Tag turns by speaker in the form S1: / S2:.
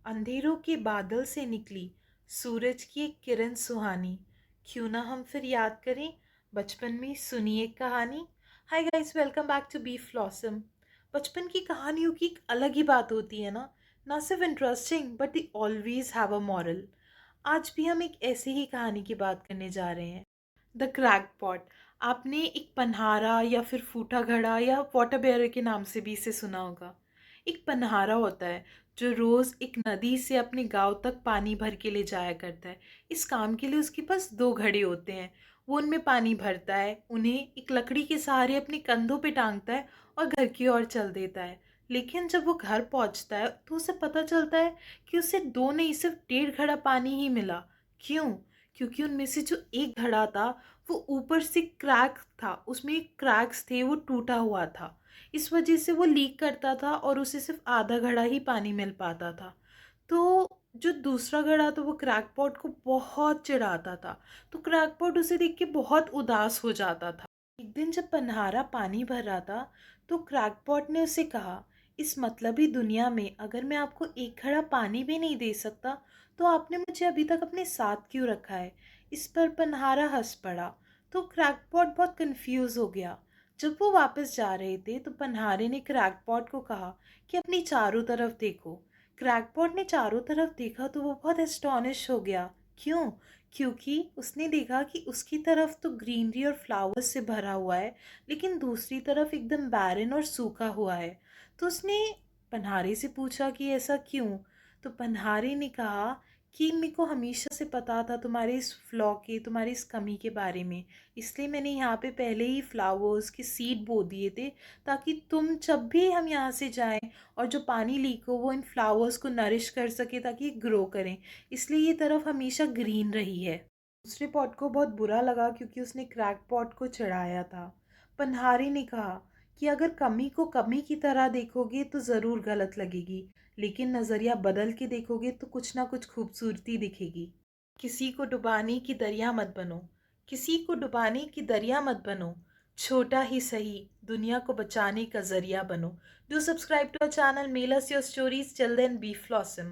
S1: अंधेरों के बादल से निकली सूरज की एक किरण सुहानी। क्यों ना हम फिर याद करें बचपन में सुनी एक कहानी। Hi guys, welcome back to be Flossom. बचपन की कहानियों की एक अलग ही बात होती है ना सिर्फ interesting but they always have a moral. आज भी हम एक ऐसी ही कहानी की बात करने जा रहे हैं, द क्रैक पॉट। आपने एक पनहारा या फिर फूटा घड़ा या वाटर बेयर के नाम से भी इसे सुना होगा। एक पनहारा होता है जो रोज़ एक नदी से अपने गांव तक पानी भर के ले जाया करता है। इस काम के लिए उसके पास दो घड़े होते हैं। वो उनमें पानी भरता है, उन्हें एक लकड़ी के सहारे अपने कंधों पे टांगता है और घर की ओर चल देता है। लेकिन जब वो घर पहुंचता है तो उसे पता चलता है कि उसे दो नहीं सिर्फ 1.5 घड़ा पानी ही मिला। क्यों? क्योंकि उनमें से जो एक घड़ा था वो ऊपर से क्रैक था, उसमें क्रैक्स थे, वो टूटा हुआ था। इस वजह से वो लीक करता था और उसे सिर्फ आधा घड़ा ही पानी मिल पाता था। तो जो दूसरा घड़ा था वो क्रैकपॉट को बहुत चिढ़ाता था। तो क्रैकपॉट उसे देख के बहुत उदास हो जाता था। एक दिन जब पनहारा पानी भर रहा था तो क्रैकपॉट ने उसे कहा, इस मतलबी दुनिया में अगर मैं आपको एक घड़ा पानी भी नहीं दे सकता तो आपने मुझे अभी तक अपने साथ क्यों रखा है। इस पर पनहारा हंस पड़ा। तो क्रैकपॉट बहुत कंफ्यूज हो गया। जब वो वापस जा रहे थे तो पनहारे ने क्रैकपॉट को कहा कि अपनी चारों तरफ देखो। क्रैकपॉट ने चारों तरफ देखा तो वो बहुत एस्टॉनिश हो गया। क्यों? क्योंकि उसने देखा कि उसकी तरफ तो ग्रीनरी और फ्लावर्स से भरा हुआ है, लेकिन दूसरी तरफ एकदम बैरन और सूखा हुआ है। तो उसने पनहारे से पूछा कि ऐसा क्यों। तो पनहारे ने कहा कि मेरे को हमेशा से पता था तुम्हारे इस फ्लॉ के, तुम्हारी इस कमी के बारे में, इसलिए मैंने यहाँ पे पहले ही फ्लावर्स के सीड बो दिए थे, ताकि तुम जब भी हम यहाँ से जाएं और जो पानी लीक हो वो इन फ्लावर्स को नरिश कर सके ताकि ये ग्रो करें। इसलिए ये तरफ हमेशा ग्रीन रही है। दूसरे पॉट को बहुत बुरा लगा क्योंकि उसने क्रैक पॉट को चिढ़ाया था। पनहारी ने कहा कि अगर कमी को कमी की तरह देखोगे तो ज़रूर गलत लगेगी, लेकिन नज़रिया बदल के देखोगे तो कुछ ना कुछ खूबसूरती दिखेगी। किसी को डुबाने की दरिया मत बनो, किसी को डुबाने की दरिया मत बनो, छोटा ही सही दुनिया को बचाने का जरिया बनो। Do subscribe to our channel, mail us your stories, till then be flawsome.